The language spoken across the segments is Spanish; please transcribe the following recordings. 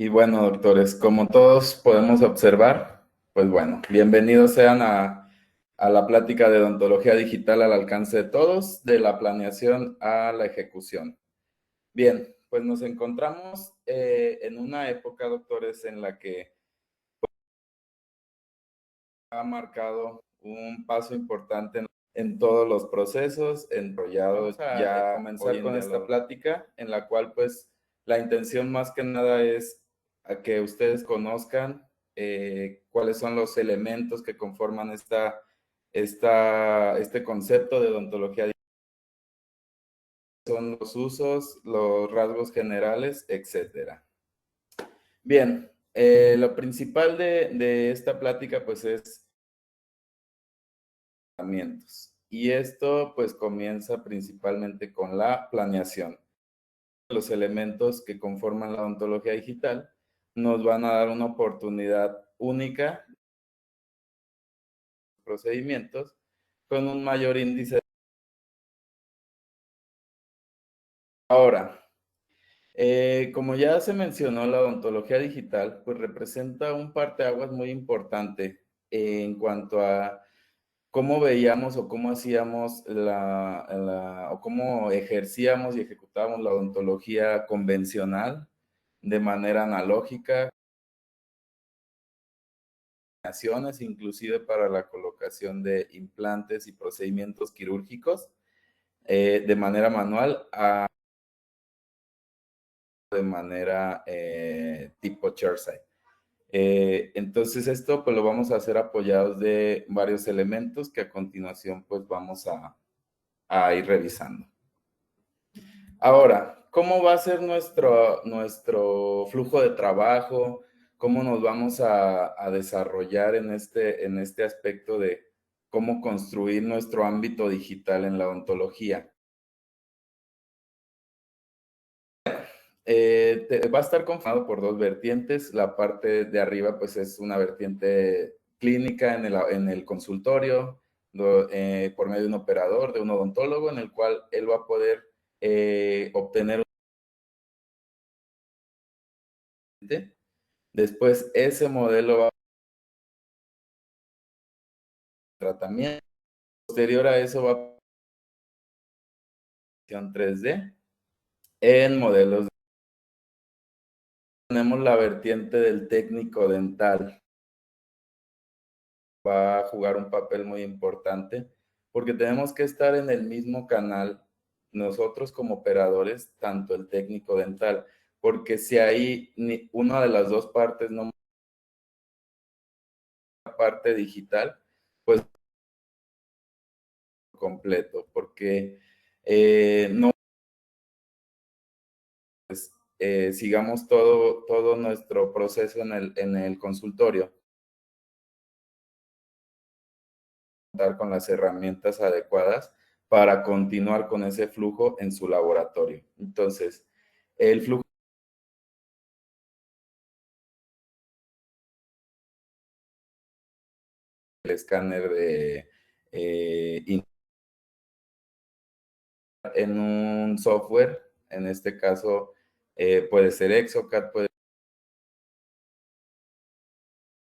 Y bueno, doctores, como todos podemos observar, pues bueno, bienvenidos sean a la plática de odontología digital al alcance de todos, de la planeación a la ejecución. Bien, pues nos encontramos en una época, doctores, en la que ha marcado un paso importante en todos los procesos, enrollados. Vamos a ya comenzar con esta plática en la cual pues la intención más que nada es a que ustedes conozcan cuáles son los elementos que conforman este concepto de odontología. Son los usos, los rasgos generales, etcétera. Bien, lo principal de esta plática pues es tratamientos. Y esto pues comienza principalmente con la planeación. Los elementos que conforman la odontología digital nos van a dar una oportunidad única de procedimientos con un mayor índice. Ahora, como ya se mencionó, la odontología digital pues representa un parteaguas muy importante en cuanto a cómo veíamos o cómo hacíamos o cómo ejercíamos y ejecutábamos la odontología convencional de manera analógica, inclusive para la colocación de implantes y procedimientos quirúrgicos de manera manual de manera tipo chairside. Entonces esto pues lo vamos a hacer apoyados de varios elementos que a continuación pues vamos a ir revisando. Ahora, ¿cómo va a ser nuestro flujo de trabajo? ¿Cómo nos vamos a desarrollar en este aspecto de cómo construir nuestro ámbito digital en la odontología? Va a estar conformado por dos vertientes. La parte de arriba, pues, es una vertiente clínica en el consultorio, por medio de un operador, de un odontólogo, en el cual él va a poder obtener. Después, ese modelo va a tratamiento. Posterior a eso va a 3D en modelos. Tenemos la vertiente del técnico dental. Va a jugar un papel muy importante porque tenemos que estar en el mismo canal nosotros como operadores, tanto el técnico dental, porque si hay una de las dos partes no parte digital, pues completo, porque no sigamos todo nuestro proceso en el consultorio, contar con las herramientas adecuadas para continuar con ese flujo en su laboratorio. Entonces, el flujo, el escáner de en un software, en este caso puede ser Exocad, puede ser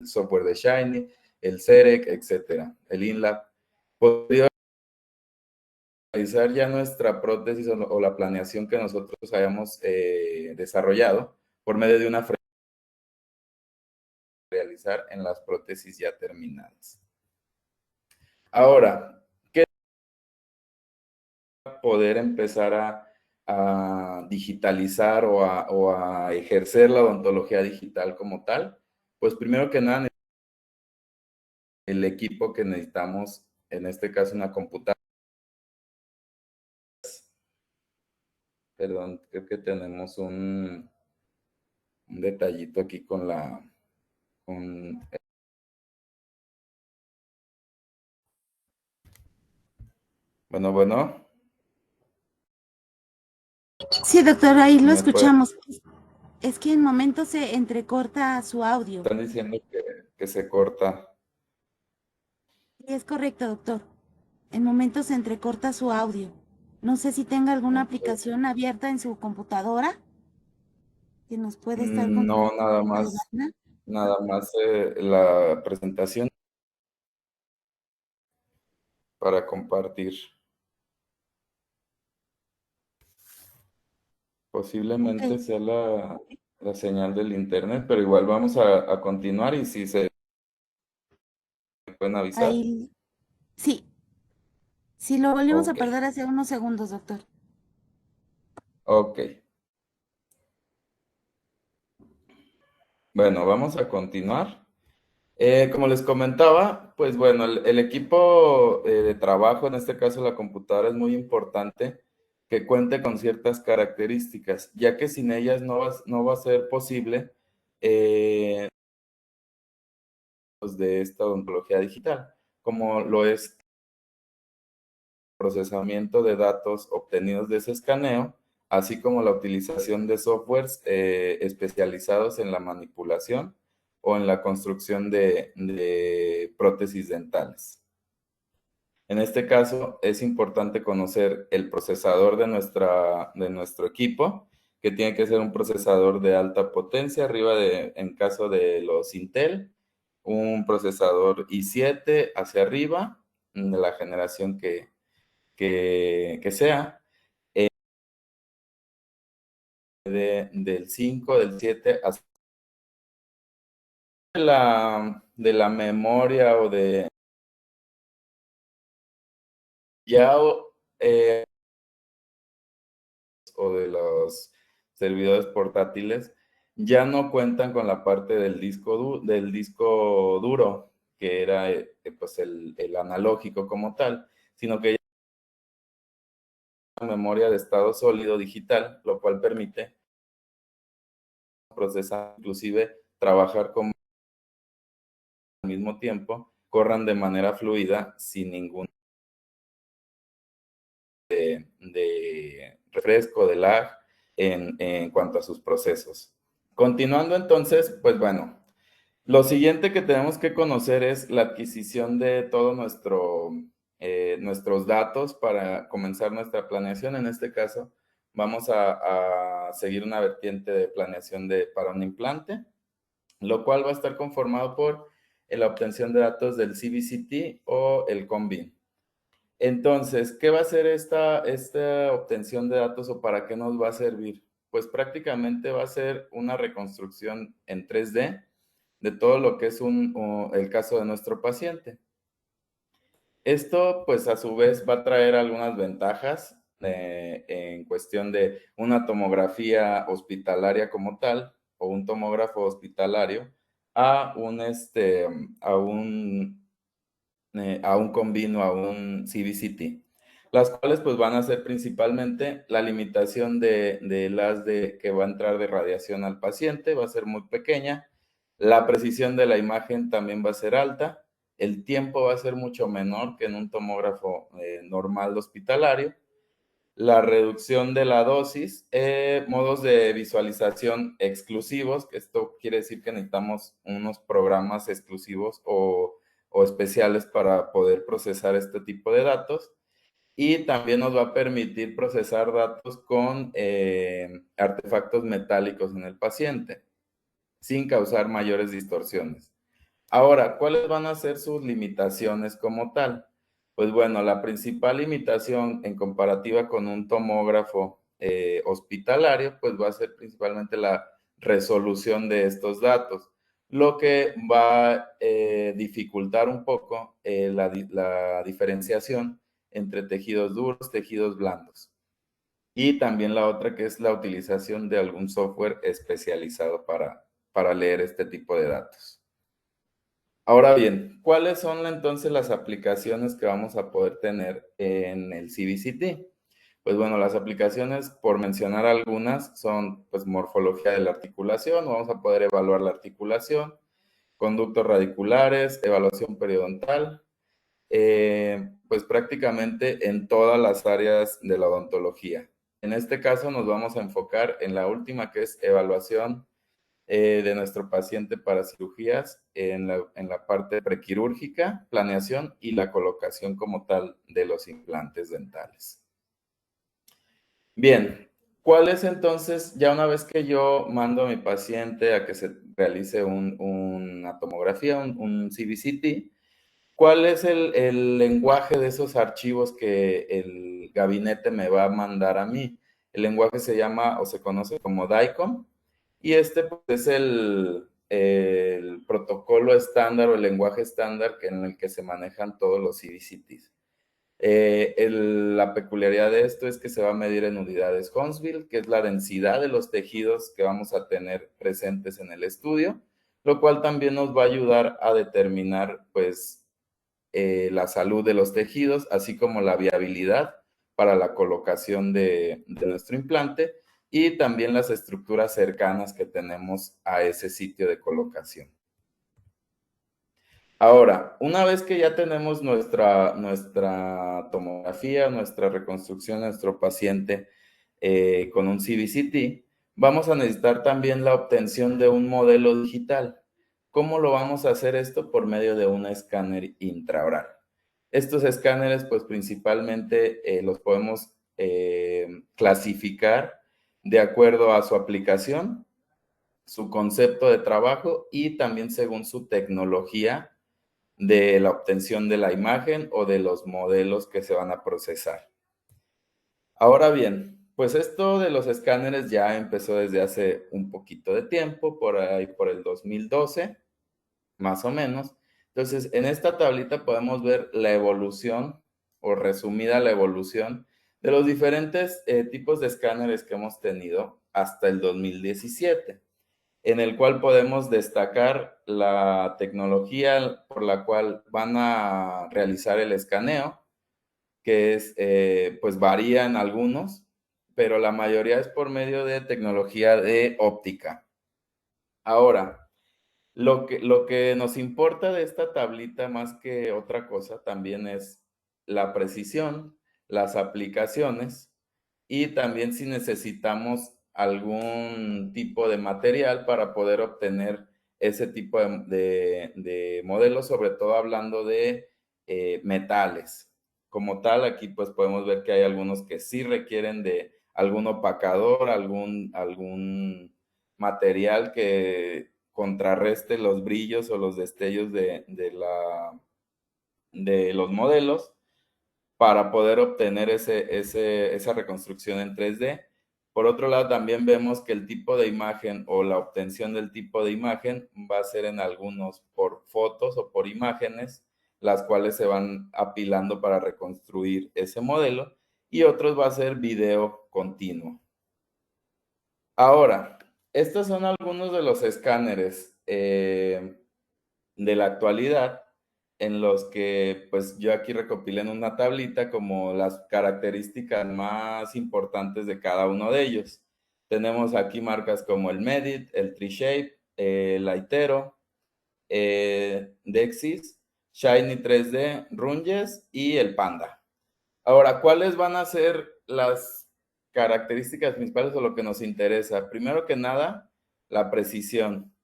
el software de Shiny, el CEREC, etcétera, el InLab. Podría realizar ya nuestra prótesis o la planeación que nosotros hayamos desarrollado por medio de una realizar en las prótesis ya terminadas. Ahora, ¿qué poder empezar a digitalizar o a ejercer la odontología digital como tal? Pues primero que nada, el equipo que necesitamos, en este caso una computadora. Perdón, creo que tenemos un detallito aquí con con, bueno, Sí, doctor, ahí lo me escuchamos. Es que en momentos se entrecorta su audio. están diciendo que se corta. Sí, es correcto, doctor. En momentos se entrecorta su audio. No sé si tenga alguna Ok. aplicación abierta en su computadora. que nos puede estar contando No, Ivana. nada más la presentación para compartir. Posiblemente Ok, sea la señal del internet, pero igual vamos a continuar y si se pueden avisar. ahí, sí, sí, lo volvimos a Ok, perder hace unos segundos, doctor. ok. Bueno, vamos a continuar. Como les comentaba, pues bueno, el equipo de trabajo, en este caso la computadora, es muy importante que cuente con ciertas características, ya que sin ellas no va a ser posible pues, de esta odontología digital, como lo es procesamiento de datos obtenidos de ese escaneo, así como la utilización de softwares especializados en la manipulación o en la construcción de prótesis dentales. En este caso, es importante conocer el procesador de nuestro equipo, que tiene que ser un procesador de alta potencia, en caso de los Intel, un procesador i7 hacia arriba, de la generación que sea, del 5 del 7 hasta de la memoria ya eh, o de los servidores portátiles ya no cuentan con la parte del disco duro, que era pues el analógico como tal, sino que ya hay una memoria de estado sólido digital, lo cual permite procesar, inclusive trabajar con al mismo tiempo, corran de manera fluida sin ningún de refresco, de lag en cuanto a sus procesos. Continuando entonces, pues bueno, lo siguiente que tenemos que conocer es la adquisición de nuestros datos para comenzar nuestra planeación. En este caso, vamos a seguir una vertiente de planeación para un implante, lo cual va a estar conformado por la obtención de datos del CBCT o el COMBIN. Entonces, ¿qué va a hacer esta obtención de datos o para qué nos va a servir? Pues prácticamente va a ser una reconstrucción en 3D de todo lo que es el caso de nuestro paciente. Esto, pues a su vez, va a traer algunas ventajas en cuestión de una tomografía hospitalaria como tal o un tomógrafo hospitalario a a un Combino, a un CBCT, las cuales pues van a ser principalmente la limitación de que va a entrar de radiación al paciente, va a ser muy pequeña, la precisión de la imagen también va a ser alta, el tiempo va a ser mucho menor que en un tomógrafo normal hospitalario, la reducción de la dosis, modos de visualización exclusivos, que esto quiere decir que necesitamos unos programas exclusivos o especiales para poder procesar este tipo de datos. Y también nos va a permitir procesar datos con artefactos metálicos en el paciente, sin causar mayores distorsiones. Ahora, ¿cuáles van a ser sus limitaciones como tal? Pues bueno, la principal limitación en comparativa con un tomógrafo hospitalario, pues va a ser principalmente la resolución de estos datos, lo que va a dificultar un poco la diferenciación entre tejidos duros, tejidos blandos. Y también la otra que es la utilización de algún software especializado para leer este tipo de datos. Ahora bien, ¿cuáles son entonces las aplicaciones que vamos a poder tener en el CBCT? Pues bueno, las aplicaciones, por mencionar algunas, son pues morfología de la articulación, vamos a poder evaluar la articulación, conductos radiculares, evaluación periodontal, pues prácticamente en todas las áreas de la odontología. En este caso nos vamos a enfocar en la última que es evaluación de nuestro paciente para cirugías en la parte prequirúrgica, planeación y la colocación como tal de los implantes dentales. Bien, ¿Cuál es entonces, ya una vez que yo mando a mi paciente a que se realice una tomografía, un CBCT, cuál es el lenguaje de esos archivos que el gabinete me va a mandar a mí? El lenguaje se llama o se conoce como DICOM y este pues, es el protocolo estándar o el lenguaje estándar en el que se manejan todos los CBCTs. La peculiaridad de esto es que se va a medir en unidades Huntsville, que es la densidad de los tejidos que vamos a tener presentes en el estudio, lo cual también nos va a ayudar a determinar, pues, la salud de los tejidos, así como la viabilidad para la colocación de nuestro implante y también las estructuras cercanas que tenemos a ese sitio de colocación. Ahora, una vez que ya tenemos nuestra tomografía, nuestra reconstrucción de nuestro paciente con un CBCT, vamos a necesitar también la obtención de un modelo digital. ¿Cómo lo vamos a hacer esto? Por medio de un escáner intraoral. Estos escáneres, pues principalmente los podemos clasificar de acuerdo a su aplicación, su concepto de trabajo y también según su tecnología de la obtención de la imagen o de los modelos que se van a procesar. Ahora bien, pues esto de los escáneres ya empezó desde hace un poquito de tiempo, por ahí por el 2012, más o menos. Entonces, en esta tablita podemos ver la evolución o resumida la evolución de los diferentes tipos de escáneres que hemos tenido hasta el 2017, en el cual podemos destacar la tecnología por la cual van a realizar el escaneo, que es, pues varía en algunos, pero la mayoría es por medio de tecnología de óptica. Ahora, lo que nos importa de esta tablita más que otra cosa también es la precisión, las aplicaciones y también si necesitamos algún tipo de material para poder obtener ese tipo de modelos, sobre todo hablando de metales. Como tal, aquí pues podemos ver que hay algunos que sí requieren de algún opacador, algún material que contrarreste los brillos o los destellos de los modelos para poder obtener esa reconstrucción en 3D. Por otro lado, también vemos que el tipo de imagen o la obtención del tipo de imagen va a ser en algunos por fotos o por imágenes, las cuales se van apilando para reconstruir ese modelo, y otros va a ser video continuo. Ahora, estos son algunos de los escáneres de la actualidad en los que pues yo aquí recopilé en una tablita como las características más importantes de cada uno de ellos. Tenemos aquí marcas como el Medit, el TreeShape, el Aitero, Dexis, Shiny 3D, Runges y el Panda. Ahora, ¿cuáles van a ser las características principales o lo que nos interesa? Primero que nada, la precisión.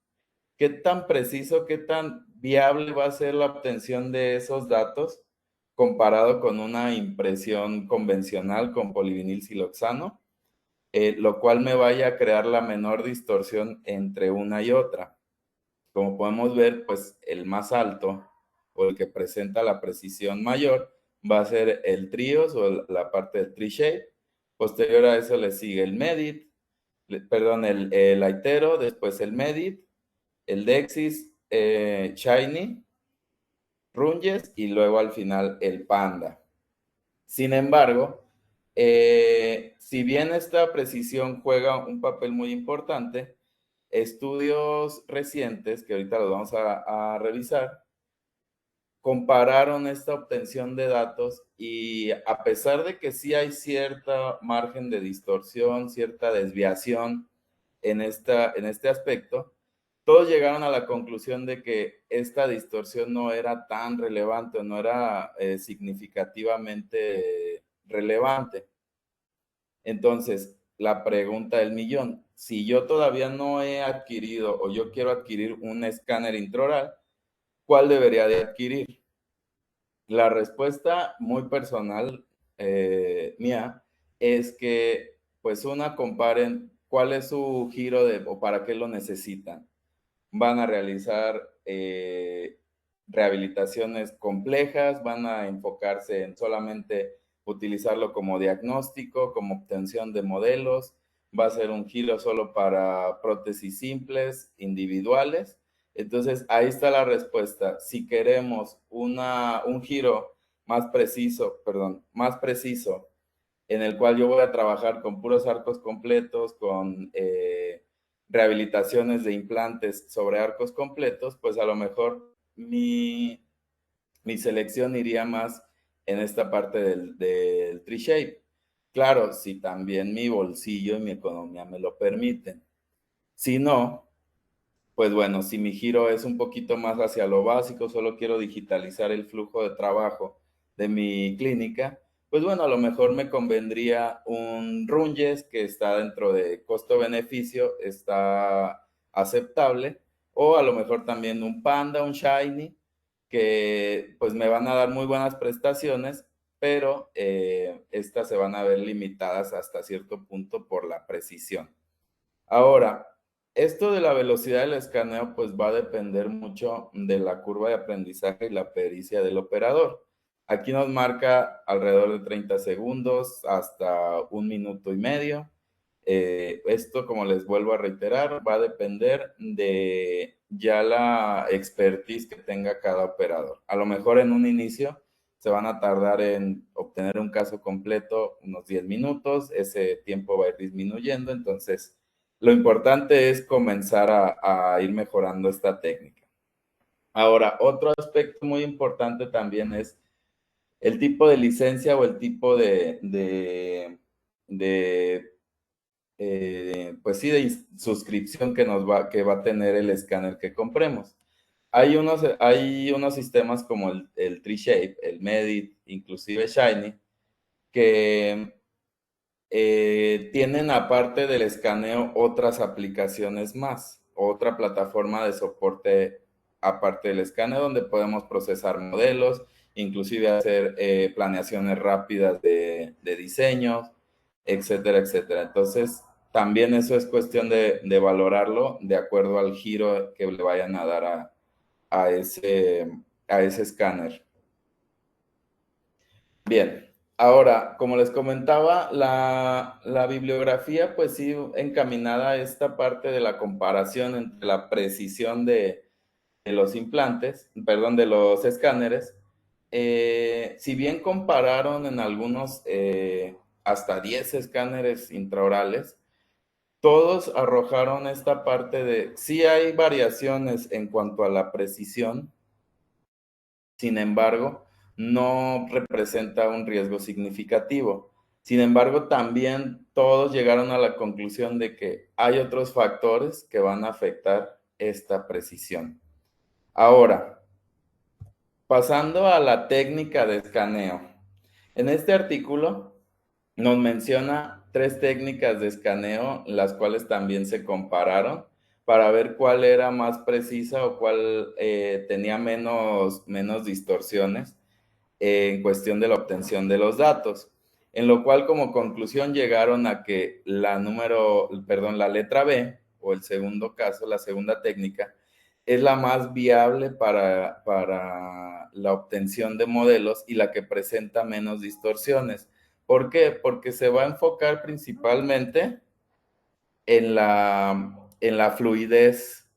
¿Qué tan preciso, qué tan viable va a ser la obtención de esos datos comparado con una impresión convencional con polivinil siloxano? Lo cual me vaya a crear la menor distorsión entre una y otra. Como podemos ver, pues el más alto o el que presenta la precisión mayor va a ser el Trios o la parte del tree shape. Posterior a eso le sigue el Medit, perdón, el Aitero, después el Medit, el Dexis, Shiny, Runges y luego al final el Panda. Sin embargo, si bien esta precisión juega un papel muy importante, estudios recientes, que ahorita los vamos a revisar, compararon esta obtención de datos y a pesar de que sí hay cierta margen de distorsión, cierta desviación en este aspecto, todos llegaron a la conclusión de que esta distorsión no era tan relevante, no era significativamente relevante. Entonces, la pregunta del millón, si yo todavía no he adquirido o yo quiero adquirir un escáner intraoral, ¿cuál debería de adquirir? La respuesta muy personal mía es que pues comparen cuál es su giro o para qué lo necesitan. Van a realizar rehabilitaciones complejas, van a enfocarse en solamente utilizarlo como diagnóstico, como obtención de modelos, va a ser un giro solo para prótesis simples, individuales. Entonces, ahí está la respuesta. Si queremos un giro más preciso, en el cual yo voy a trabajar con puros arcos completos, con rehabilitaciones de implantes sobre arcos completos, pues a lo mejor mi selección iría más en esta parte del tree shape. Claro, si también mi bolsillo y mi economía me lo permiten. Si no, pues bueno, si mi giro es un poquito más hacia lo básico, solo quiero digitalizar el flujo de trabajo de mi clínica, pues bueno, a lo mejor me convendría un Runges que está dentro de costo-beneficio, está aceptable, o a lo mejor también un Panda, un Shiny, que pues me van a dar muy buenas prestaciones, pero estas se van a ver limitadas hasta cierto punto por la precisión. Ahora, esto de la velocidad del escaneo pues va a depender mucho de la curva de aprendizaje y la pericia del operador. Aquí nos marca alrededor de 30 segundos hasta 1 minuto y medio. Esto, como les vuelvo a reiterar, va a depender de ya la expertise que tenga cada operador. A lo mejor en un inicio se van a tardar en obtener un caso completo unos 10 minutos, ese tiempo va a ir disminuyendo, entonces lo importante es comenzar a ir mejorando esta técnica. Ahora, otro aspecto muy importante también es el tipo de licencia o el tipo pues sí, de suscripción que va a tener el escáner que compremos. Hay unos sistemas como el TreeShape, el Medit, inclusive Shiny, que tienen aparte del escaneo otras aplicaciones más, otra plataforma de soporte aparte del escaneo donde podemos procesar modelos, inclusive hacer planeaciones rápidas de diseños, etcétera, etcétera. Entonces, también eso es cuestión de valorarlo de acuerdo al giro que le vayan a dar a ese escáner. Bien, ahora, como les comentaba, la bibliografía, pues sí, encaminada a esta parte de la comparación entre la precisión de los implantes, perdón, de los escáneres. Si bien compararon en algunos hasta 10 escáneres intraorales, todos arrojaron esta parte de, sí hay variaciones en cuanto a la precisión, sin embargo, no representa un riesgo significativo. Sin embargo, también todos llegaron a la conclusión de que hay otros factores que van a afectar esta precisión. Ahora, pasando a la técnica de escaneo. En este artículo nos menciona 3 técnicas de escaneo, las cuales también se compararon para ver cuál era más precisa o cuál tenía menos distorsiones en cuestión de la obtención de los datos. En lo cual, como conclusión, llegaron a que la letra B, o el segundo caso, la segunda técnica, es la más viable para la obtención de modelos y la que presenta menos distorsiones. ¿Por qué? Porque se va a enfocar principalmente en la fluidez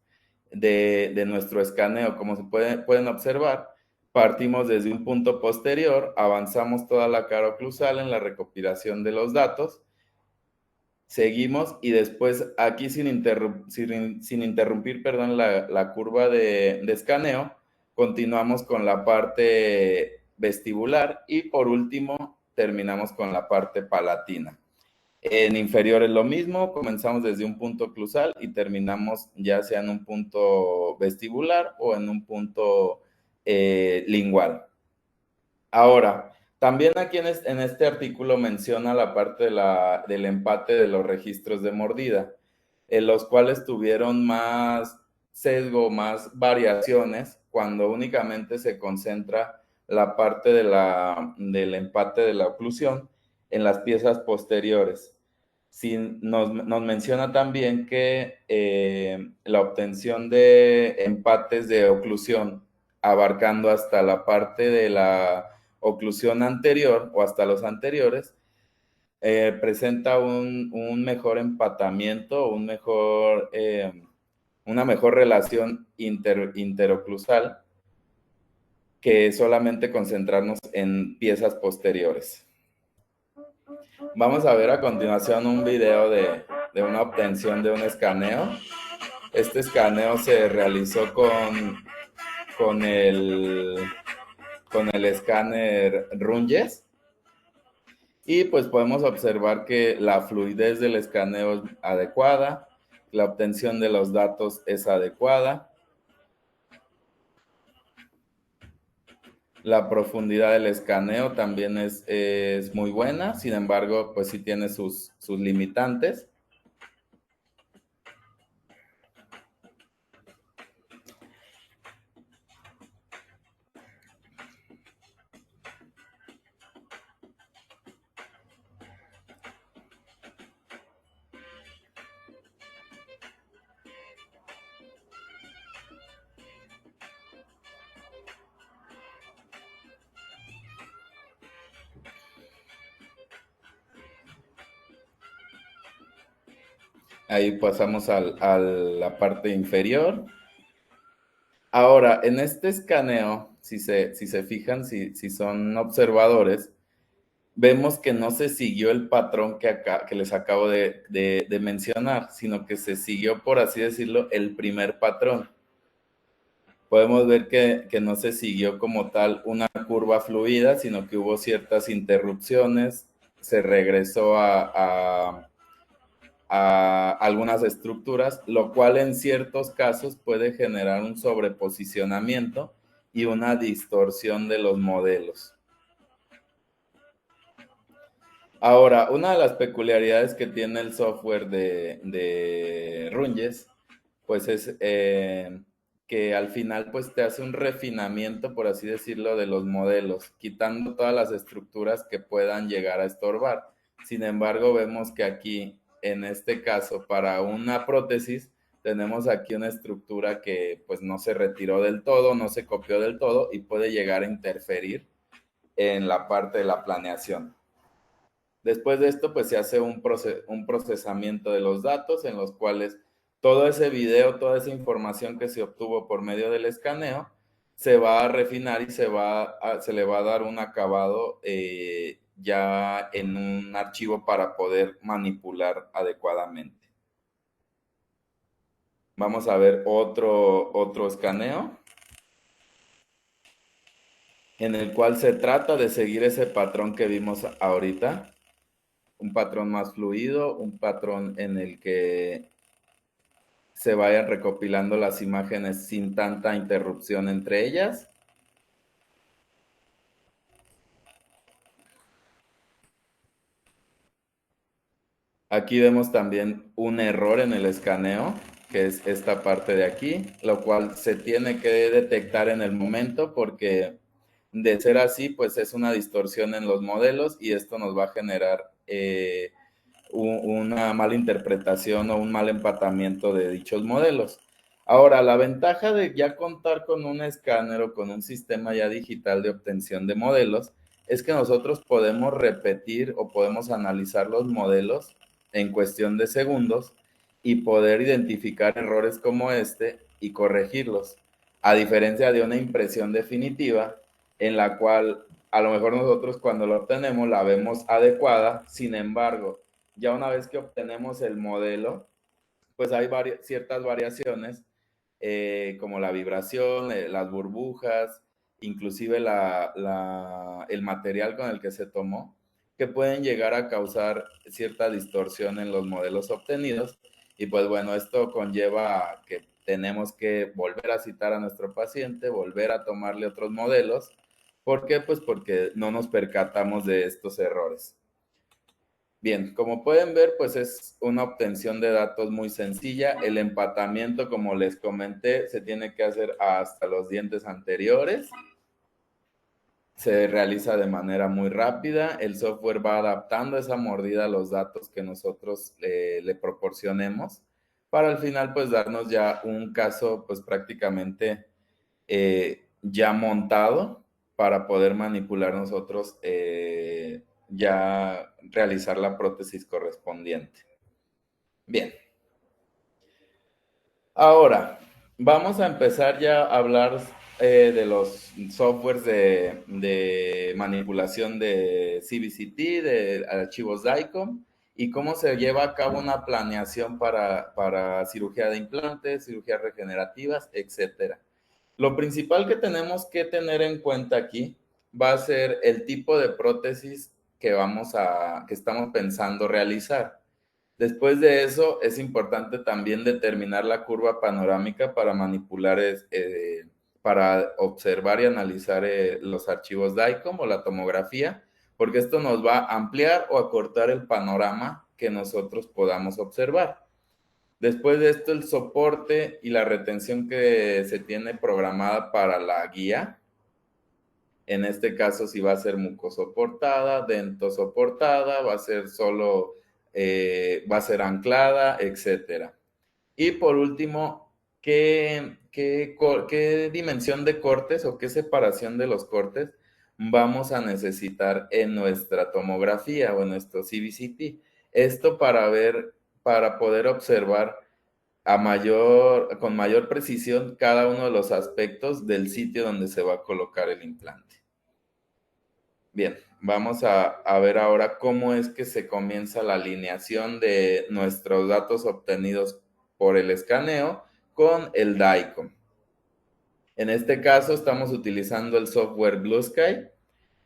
de nuestro escaneo. Como pueden observar, partimos desde un punto posterior, avanzamos toda la cara oclusal en la recopilación de los datos, seguimos y después aquí sin interrumpir, perdón, la curva de escaneo, continuamos con la parte vestibular y por último terminamos con la parte palatina. En inferior es lo mismo, comenzamos desde un punto oclusal y terminamos ya sea en un punto vestibular o en un punto lingual. Ahora, también aquí en este artículo menciona la parte del empate de los registros de mordida, en los cuales tuvieron más sesgo, más variaciones, cuando únicamente se concentra la parte del empate de la oclusión en las piezas posteriores. Sí, nos menciona también que la obtención de empates de oclusión, abarcando hasta la parte de la oclusión anterior o hasta los anteriores, presenta un mejor empatamiento, una mejor relación interoclusal que solamente concentrarnos en piezas posteriores. Vamos a ver a continuación un video de una obtención de un escaneo. Este escaneo se realizó con el, con el escáner Runges y pues podemos observar que la fluidez del escaneo es adecuada, la obtención de los datos es adecuada, la profundidad del escaneo también es muy buena, sin embargo, pues sí tiene sus limitantes. Ahí pasamos a la parte inferior. Ahora, en este escaneo, si se fijan, si son observadores, vemos que no se siguió el patrón que les acabo de mencionar, sino que se siguió, por así decirlo, el primer patrón. Podemos ver que no se siguió como tal una curva fluida, sino que hubo ciertas interrupciones, se regresó a algunas estructuras, lo cual en ciertos casos puede generar un sobreposicionamiento y una distorsión de los modelos. Ahora, una de las peculiaridades que tiene el software de Runges, pues es que al final pues te hace un refinamiento, por así decirlo, de los modelos, quitando todas las estructuras que puedan llegar a estorbar. Sin embargo, vemos que aquí, en este caso, para una prótesis, tenemos aquí una estructura que pues no se retiró del todo, no se copió del todo y puede llegar a interferir en la parte de la planeación. Después de esto, pues se hace un procesamiento de los datos en los cuales todo ese video, toda esa información que se obtuvo por medio del escaneo, se va a refinar y se le va a dar un acabado ya en un archivo para poder manipular adecuadamente. Vamos a ver otro escaneo en el cual se trata de seguir ese patrón que vimos ahorita. Un patrón más fluido, un patrón en el que se vayan recopilando las imágenes sin tanta interrupción entre ellas. Aquí vemos también un error en el escaneo, que es esta parte de aquí, lo cual se tiene que detectar en el momento porque de ser así, pues es una distorsión en los modelos y esto nos va a generar una mala interpretación o un mal empatamiento de dichos modelos. Ahora, la ventaja de ya contar con un escáner o con un sistema ya digital de obtención de modelos es que nosotros podemos repetir o podemos analizar los modelos en cuestión de segundos y poder identificar errores como este y corregirlos, a diferencia de una impresión definitiva en la cual a lo mejor nosotros cuando lo obtenemos la vemos adecuada, sin embargo, ya una vez que obtenemos el modelo, pues hay ciertas variaciones, como la vibración, las burbujas, inclusive el material con el que se tomó, que pueden llegar a causar cierta distorsión en los modelos obtenidos. Y pues bueno, esto conlleva a que tenemos que volver a citar a nuestro paciente, volver a tomarle otros modelos. ¿Por qué? Pues porque no nos percatamos de estos errores. Bien, como pueden ver, pues es una obtención de datos muy sencilla. El empatamiento, como les comenté, se tiene que hacer hasta los dientes anteriores. se realiza de manera muy rápida. El software va adaptando esa mordida a los datos que nosotros le proporcionemos para al final pues darnos ya un caso pues prácticamente ya montado para poder manipular nosotros ya realizar la prótesis correspondiente. Bien. Ahora, vamos a empezar ya a hablar de los softwares de manipulación de CBCT, de archivos DICOM, y cómo se lleva a cabo una planeación para cirugía de implantes, cirugías regenerativas, etcétera. Lo principal que tenemos que tener en cuenta aquí va a ser el tipo de prótesis que estamos pensando realizar. Después de eso, es importante también determinar la curva panorámica para manipular, para observar y analizar los archivos DICOM o la tomografía, porque esto nos va a ampliar o acortar el panorama que nosotros podamos observar. Después de esto, el soporte y la retención que se tiene programada para la guía. En este caso, si va a ser mucosoportada, dentosoportada, va a ser solo, va a ser anclada, etcétera. Y por último, ¿qué dimensión de cortes o qué separación de los cortes vamos a necesitar en nuestra tomografía o en nuestro CBCT? Esto para poder observar con mayor precisión cada uno de los aspectos del sitio donde se va a colocar el implante. Bien, vamos a ver ahora cómo es que se comienza la alineación de nuestros datos obtenidos por el escaneo con el DICOM. En este caso estamos utilizando el software Blue Sky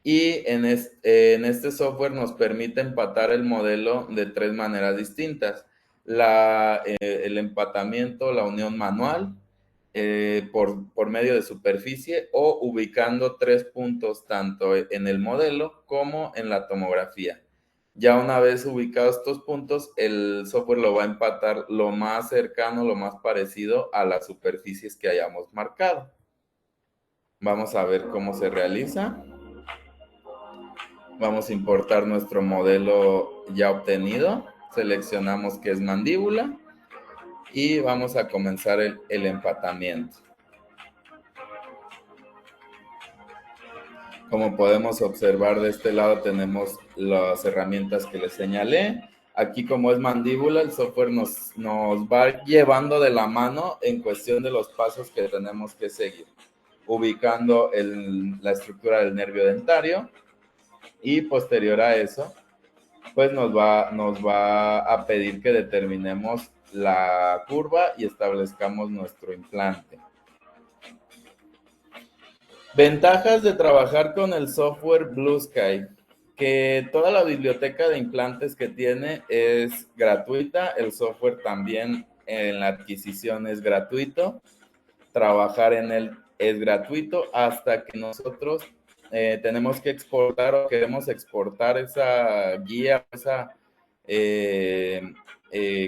y en este software nos permite empatar el modelo de tres maneras distintas. El empatamiento, la unión manual, por medio de superficie o ubicando 3 puntos tanto en el modelo como en la tomografía. Ya una vez ubicados estos puntos, el software lo va a empatar lo más cercano, lo más parecido a las superficies que hayamos marcado. Vamos a ver cómo se realiza. Vamos a importar nuestro modelo ya obtenido. Seleccionamos que es mandíbula y vamos a comenzar el empatamiento. Como podemos observar de este lado tenemos las herramientas que les señalé. Aquí como es mandíbula, el software nos va llevando de la mano en cuestión de los pasos que tenemos que seguir. Ubicando la estructura del nervio dentario y posterior a eso, pues nos va a pedir que determinemos la curva y establezcamos nuestro implante. Ventajas de trabajar con el software Blue Sky, que toda la biblioteca de implantes que tiene es gratuita, el software también en la adquisición es gratuito, trabajar en él es gratuito hasta que nosotros tenemos que exportar o queremos exportar esa guía, esa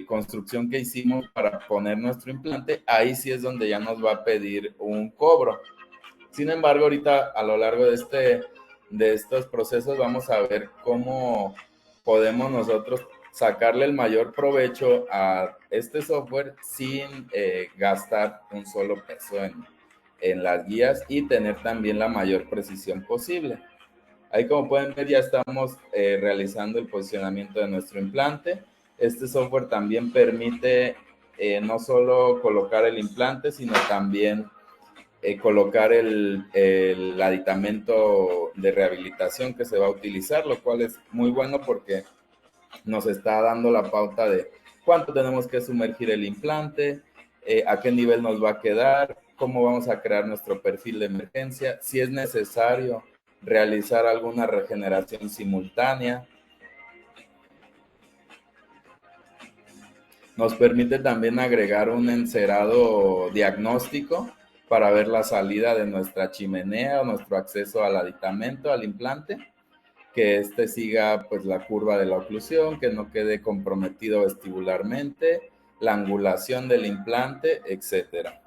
construcción que hicimos para poner nuestro implante, ahí sí es donde ya nos va a pedir un cobro. Sin embargo, ahorita a lo largo de estos procesos vamos a ver cómo podemos nosotros sacarle el mayor provecho a este software sin gastar un solo peso en las guías y tener también la mayor precisión posible. Ahí como pueden ver ya estamos realizando el posicionamiento de nuestro implante. Este software también permite no solo colocar el implante, sino también colocar el aditamento de rehabilitación que se va a utilizar, lo cual es muy bueno porque nos está dando la pauta de cuánto tenemos que sumergir el implante, a qué nivel nos va a quedar, cómo vamos a crear nuestro perfil de emergencia, si es necesario realizar alguna regeneración simultánea. Nos permite también agregar un encerado diagnóstico para ver la salida de nuestra chimenea o nuestro acceso al aditamento, al implante, que este siga pues la curva de la oclusión, que no quede comprometido vestibularmente, la angulación del implante, etcétera.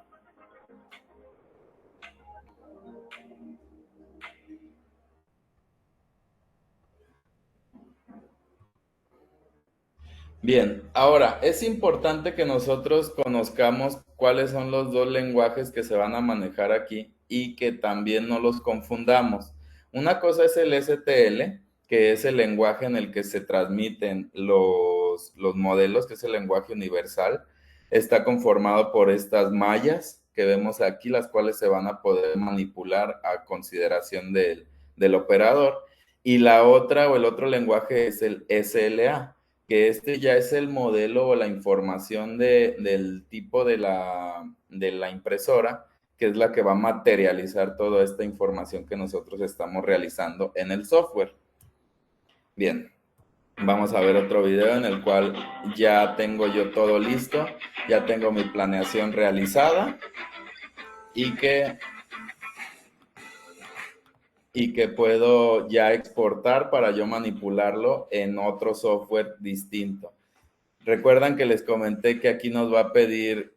Bien, ahora es importante que nosotros conozcamos cuáles son los dos lenguajes que se van a manejar aquí y que también no los confundamos. Una cosa es el STL, que es el lenguaje en el que se transmiten los modelos, que es el lenguaje universal. Está conformado por estas mallas que vemos aquí, las cuales se van a poder manipular a consideración del operador. Y la otra o el otro lenguaje es el SLA, que este ya es el modelo o la información del tipo de la impresora, que es la que va a materializar toda esta información que nosotros estamos realizando en el software. Bien, vamos a ver otro video en el cual ya tengo yo todo listo, ya tengo mi planeación realizada y que puedo ya exportar para yo manipularlo en otro software distinto. Recuerdan que les comenté que aquí nos va a pedir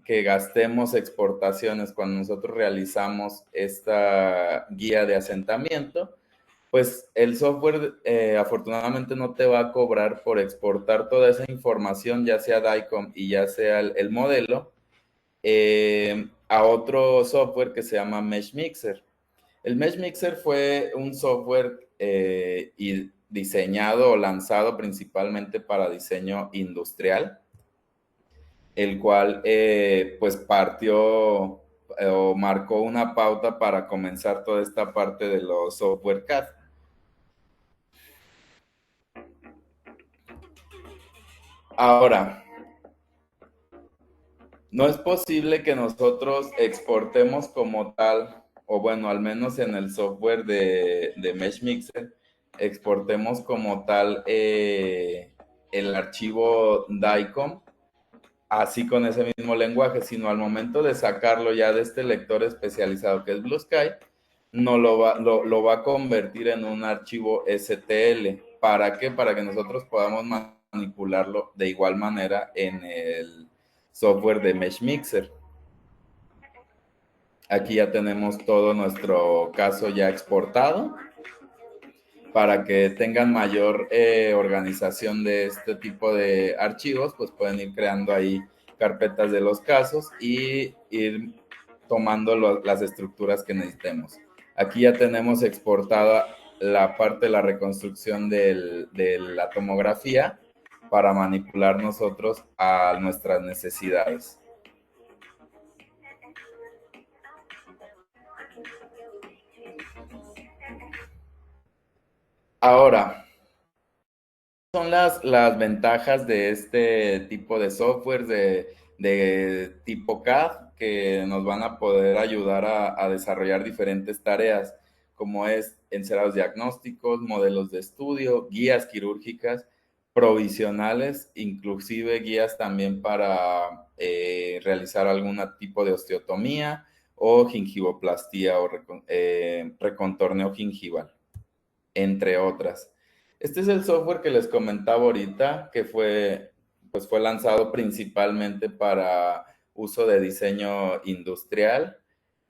que gastemos exportaciones cuando nosotros realizamos esta guía de asentamiento. Pues el software afortunadamente no te va a cobrar por exportar toda esa información, ya sea DICOM y ya sea el modelo, a otro software que se llama Mesh Mixer. El Mesh Mixer fue un software diseñado o lanzado principalmente para diseño industrial, el cual pues partió o marcó una pauta para comenzar toda esta parte de los software CAD. Ahora, no es posible que nosotros exportemos como tal, o bueno, al menos en el software de Mesh Mixer, exportemos como tal el archivo DICOM, así con ese mismo lenguaje, sino al momento de sacarlo ya de este lector especializado que es Blue Sky, no lo va a convertir en un archivo STL. ¿Para qué? Para que nosotros podamos manipularlo de igual manera en el software de Mesh Mixer. Aquí ya tenemos todo nuestro caso ya exportado para que tengan mayor organización de este tipo de archivos, pues pueden ir creando ahí carpetas de los casos y ir tomando las estructuras que necesitemos. Aquí ya tenemos exportada la parte de la reconstrucción de la tomografía para manipular nosotros a nuestras necesidades. Ahora, son las ventajas de este tipo de software de tipo CAD que nos van a poder ayudar a desarrollar diferentes tareas, como es encerados diagnósticos, modelos de estudio, guías quirúrgicas, provisionales, inclusive guías también para realizar algún tipo de osteotomía o gingivoplastía o recontorneo gingival, entre otras. Este es el software que les comentaba ahorita, que fue lanzado principalmente para uso de diseño industrial,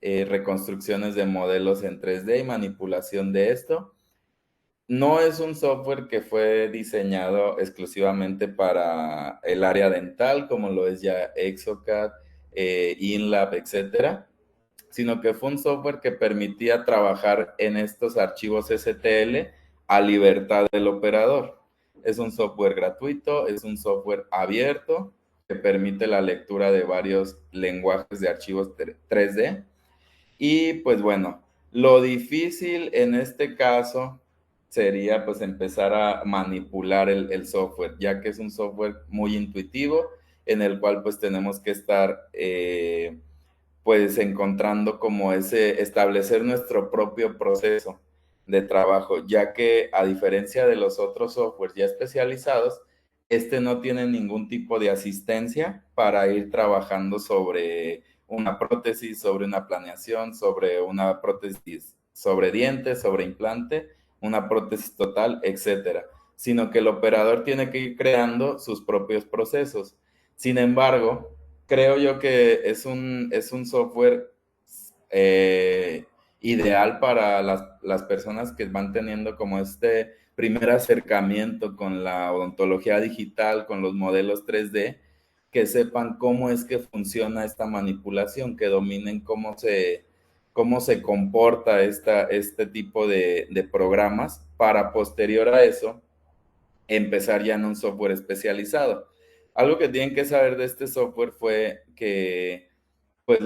reconstrucciones de modelos en 3D y manipulación de esto. No es un software que fue diseñado exclusivamente para el área dental, como lo es ya Exocad, InLab, etcétera, sino que fue un software que permitía trabajar en estos archivos STL a libertad del operador. Es un software gratuito, es un software abierto que permite la lectura de varios lenguajes de archivos 3D. Y pues bueno, lo difícil en este caso sería pues empezar a manipular el software, ya que es un software muy intuitivo en el cual pues tenemos que estar pues encontrando como establecer nuestro propio proceso de trabajo, ya que a diferencia de los otros softwares ya especializados, este no tiene ningún tipo de asistencia para ir trabajando sobre una prótesis, sobre una planeación, sobre una prótesis sobre dientes, sobre implante, una prótesis total, etcétera, sino que el operador tiene que ir creando sus propios procesos. Sin embargo, creo yo que es un software ideal para las personas que van teniendo como este primer acercamiento con la odontología digital, con los modelos 3D, que sepan cómo es que funciona esta manipulación, que dominen cómo se comporta este tipo de programas para posterior a eso empezar ya en un software especializado. Algo que tienen que saber de este software fue que, pues,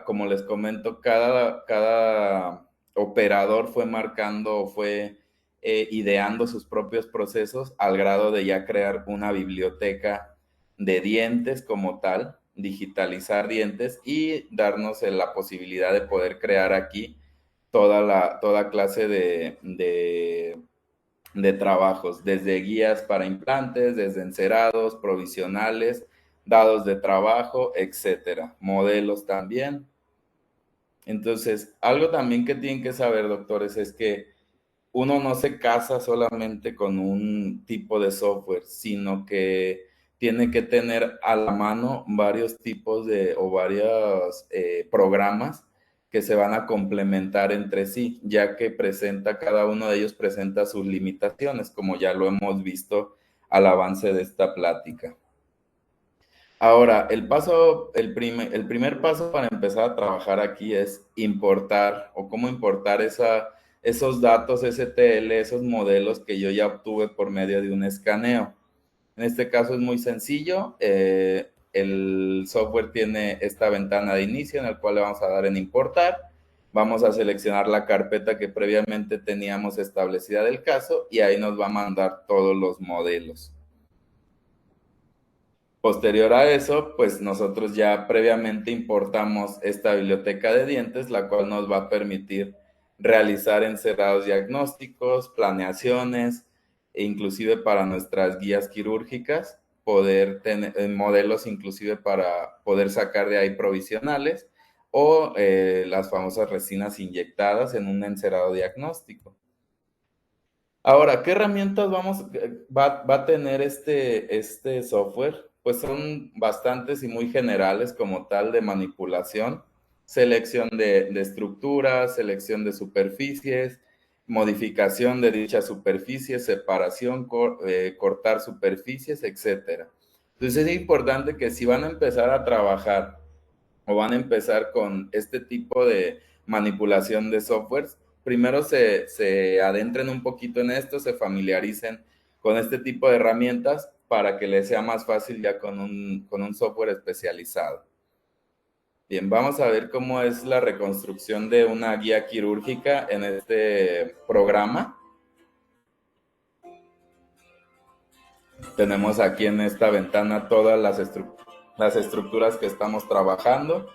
como les comento, cada operador fue marcando, fue ideando sus propios procesos al grado de ya crear una biblioteca de dientes como tal, digitalizar dientes y darnos la posibilidad de poder crear aquí toda clase de trabajos, desde guías para implantes, desde encerados, provisionales, dados de trabajo, etcétera, modelos también. Entonces, algo también que tienen que saber, doctores, es que uno no se casa solamente con un tipo de software, sino que tiene que tener a la mano varios tipos o varios programas que se van a complementar entre sí, ya que cada uno de ellos presenta sus limitaciones, como ya lo hemos visto al avance de esta plática. Ahora, el primer paso para empezar a trabajar aquí es importar o cómo importar esos datos STL, esos modelos que yo ya obtuve por medio de un escaneo. En este caso es muy sencillo. El software tiene esta ventana de inicio en el cual le vamos a dar en importar. Vamos a seleccionar la carpeta que previamente teníamos establecida del caso y ahí nos va a mandar todos los modelos. Posterior a eso, pues nosotros ya previamente importamos esta biblioteca de dientes, la cual nos va a permitir realizar encerados diagnósticos, planeaciones, e inclusive para nuestras guías quirúrgicas, poder tener modelos inclusive para poder sacar de ahí provisionales o las famosas resinas inyectadas en un encerado diagnóstico. Ahora, ¿qué herramientas va a tener este software? Pues son bastantes y muy generales como tal de manipulación, selección de estructuras, selección de superficies, modificación de dichas superficies, separación, cortar superficies, etcétera. Entonces es importante que si van a empezar a trabajar o van a empezar con este tipo de manipulación de softwares, primero se adentren un poquito en esto, se familiaricen con este tipo de herramientas para que les sea más fácil ya con un software especializado. Bien, vamos a ver cómo es la reconstrucción de una guía quirúrgica en este programa. Tenemos aquí en esta ventana todas las estructuras que estamos trabajando,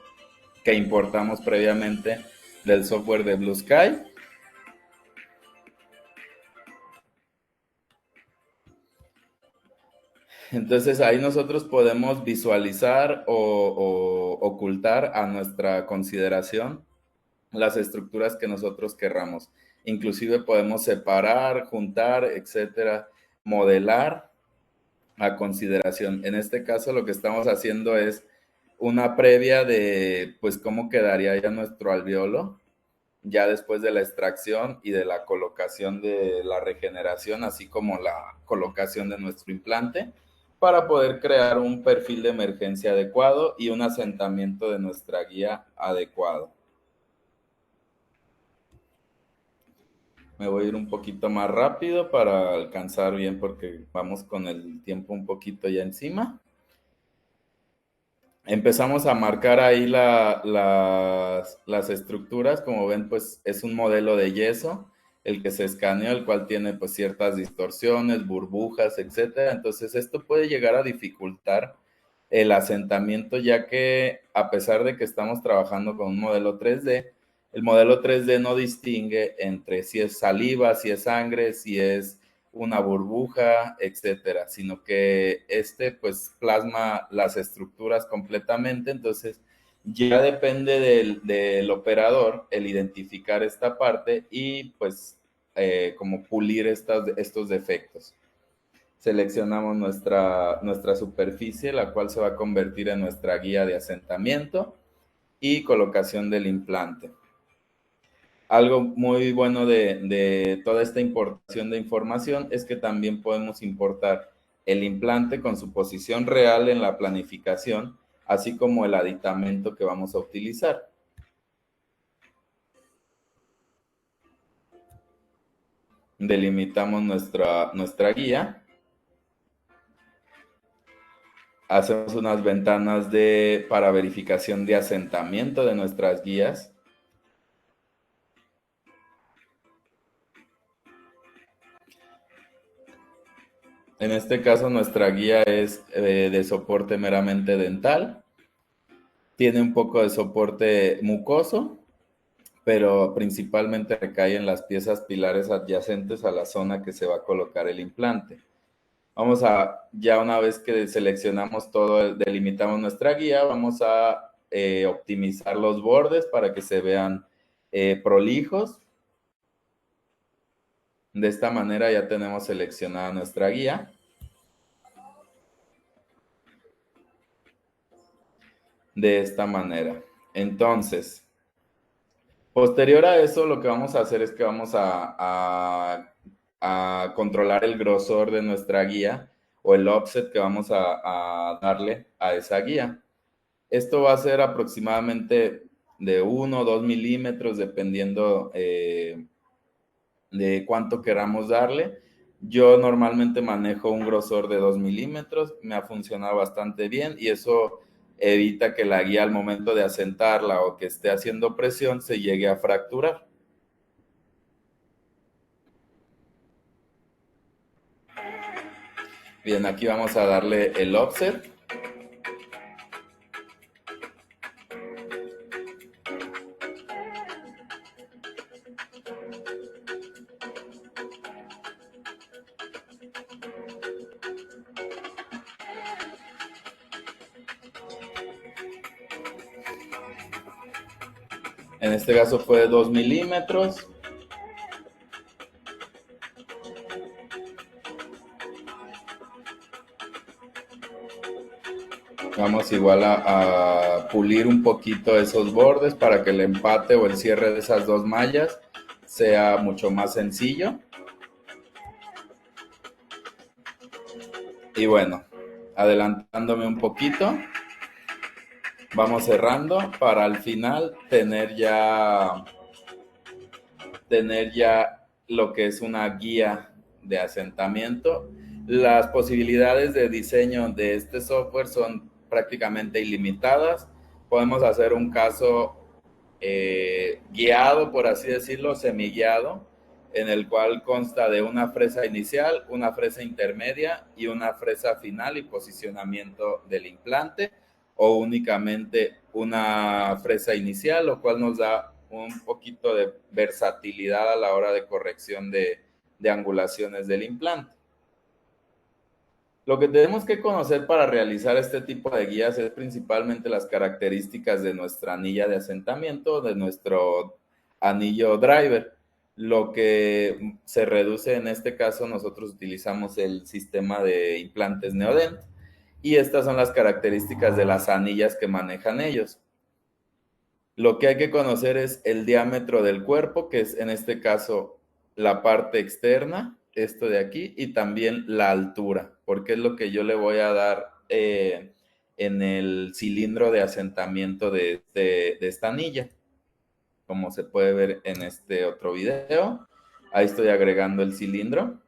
que importamos previamente del software de Blue Sky. Entonces ahí nosotros podemos visualizar o ocultar a nuestra consideración las estructuras que nosotros querramos. Inclusive podemos separar, juntar, etcétera, modelar a consideración. En este caso lo que estamos haciendo es una previa de pues cómo quedaría ya nuestro alveolo ya después de la extracción y de la colocación de la regeneración, así como la colocación de nuestro implante, para poder crear un perfil de emergencia adecuado y un asentamiento de nuestra guía adecuado. Me voy a ir un poquito más rápido para alcanzar bien porque vamos con el tiempo un poquito ya encima. Empezamos a marcar ahí las estructuras, como ven, pues es un modelo de yeso, el que se escaneó, el cual tiene pues ciertas distorsiones, burbujas, etcétera. Entonces esto puede llegar a dificultar el asentamiento, ya que a pesar de que estamos trabajando con un modelo 3D, el modelo 3D no distingue entre si es saliva, si es sangre, si es una burbuja, etcétera, sino que pues plasma las estructuras completamente, entonces ya depende del operador el identificar esta parte y pues como pulir estos defectos. Seleccionamos nuestra superficie, la cual se va a convertir en nuestra guía de asentamiento y colocación del implante. Algo muy bueno de toda esta importación de información es que también podemos importar el implante con su posición real en la planificación, así como el aditamento que vamos a utilizar. Delimitamos nuestra guía. Hacemos unas ventanas para verificación de asentamiento de nuestras guías. En este caso, nuestra guía es de soporte meramente dental. Tiene un poco de soporte mucoso, pero principalmente recae en las piezas pilares adyacentes a la zona que se va a colocar el implante. Ya una vez que seleccionamos todo, delimitamos nuestra guía, vamos a optimizar los bordes para que se vean prolijos. De esta manera ya tenemos seleccionada nuestra guía. De esta manera. Entonces, posterior a eso, lo que vamos a hacer es que vamos a controlar el grosor de nuestra guía o el offset que vamos a darle a esa guía. Esto va a ser aproximadamente de 1 o 2 milímetros, dependiendo de cuánto queramos darle. Yo normalmente manejo un grosor de 2 milímetros, me ha funcionado bastante bien y eso evita que la guía al momento de asentarla o que esté haciendo presión se llegue a fracturar. Bien, aquí vamos a darle el offset. En este caso fue de 2 milímetros. Vamos igual a pulir un poquito esos bordes para que el empate o el cierre de esas dos mallas sea mucho más sencillo. Y bueno, adelantándome un poquito, vamos cerrando para al final tener ya lo que es una guía de asentamiento. Las posibilidades de diseño de este software son prácticamente ilimitadas. Podemos hacer un caso guiado, por así decirlo, semiguiado, en el cual consta de una fresa inicial, una fresa intermedia y una fresa final y posicionamiento del implante, o únicamente una fresa inicial, lo cual nos da un poquito de versatilidad a la hora de corrección de angulaciones del implante. Lo que tenemos que conocer para realizar este tipo de guías es principalmente las características de nuestra anilla de asentamiento, de nuestro anillo driver. Lo que se reduce en este caso, nosotros utilizamos el sistema de implantes Neodent y estas son las características de las anillas que manejan ellos. Lo que hay que conocer es el diámetro del cuerpo, que es en este caso la parte externa, esto de aquí, y también la altura, porque es lo que yo le voy a dar en el cilindro de asentamiento de esta anilla, como se puede ver en este otro video. Ahí estoy agregando el cilindro.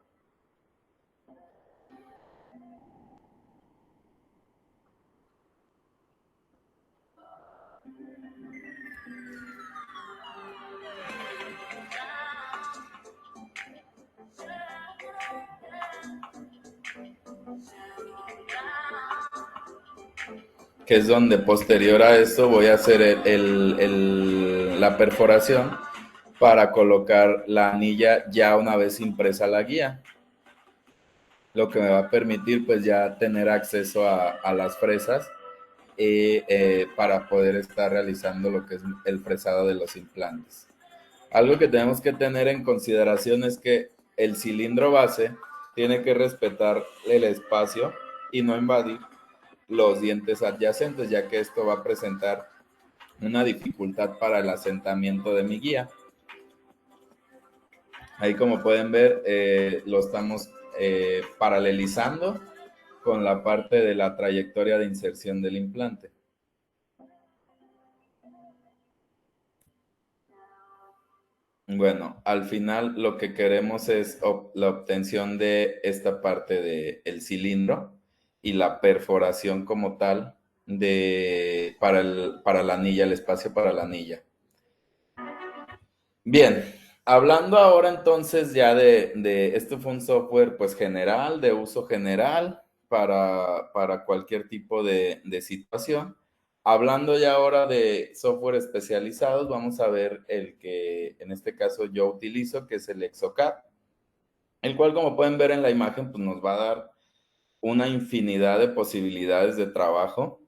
Que es donde posterior a eso voy a hacer la perforación para colocar la anilla ya una vez impresa la guía, lo que me va a permitir pues ya tener acceso a las fresas para poder estar realizando lo que es el fresado de los implantes. Algo que tenemos que tener en consideración es que el cilindro base tiene que respetar el espacio y no invadir los dientes adyacentes, ya que esto va a presentar una dificultad para el asentamiento de mi guía. Ahí como pueden ver, lo estamos paralelizando con la parte de la trayectoria de inserción del implante. Bueno, al final lo que queremos es la obtención de esta parte del cilindro y la perforación como tal para la anilla, el espacio para la anilla. Bien, hablando ahora entonces ya esto fue un software pues general, de uso general para cualquier tipo de situación. Hablando ya ahora de software especializados, vamos a ver el que en este caso yo utilizo, que es el Exocad, el cual como pueden ver en la imagen pues nos va a dar una infinidad de posibilidades de trabajo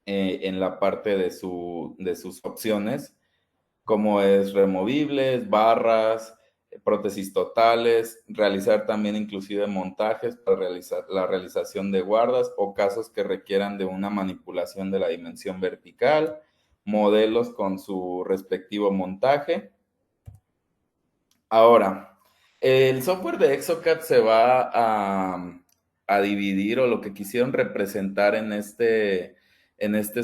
en la parte de sus opciones como es removibles, barras, prótesis totales, realizar también inclusive montajes para realizar la realización de guardas o casos que requieran de una manipulación de la dimensión vertical, modelos con su respectivo montaje. Ahora, el software de Exocad se va a dividir o lo que quisieron representar en este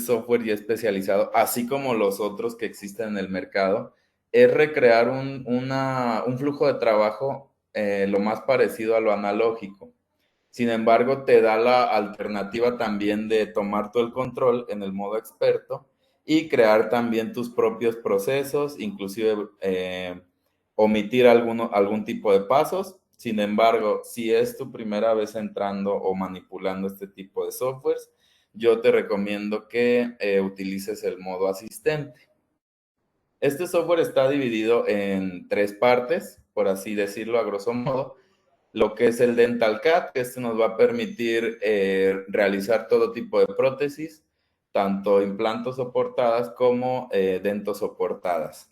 software ya especializado, así como los otros que existen en el mercado, es recrear un flujo de trabajo lo más parecido a lo analógico. Sin embargo, te da la alternativa también de tomar todo el control en el modo experto y crear también tus propios procesos, inclusive omitir algún tipo de pasos. Sin embargo, si es tu primera vez entrando o manipulando este tipo de softwares, yo te recomiendo que utilices el modo asistente. Este software está dividido en tres partes, por así decirlo a grosso modo. Lo que es el Dental CAD, que este nos va a permitir realizar todo tipo de prótesis, tanto implantos soportadas como dentos soportadas.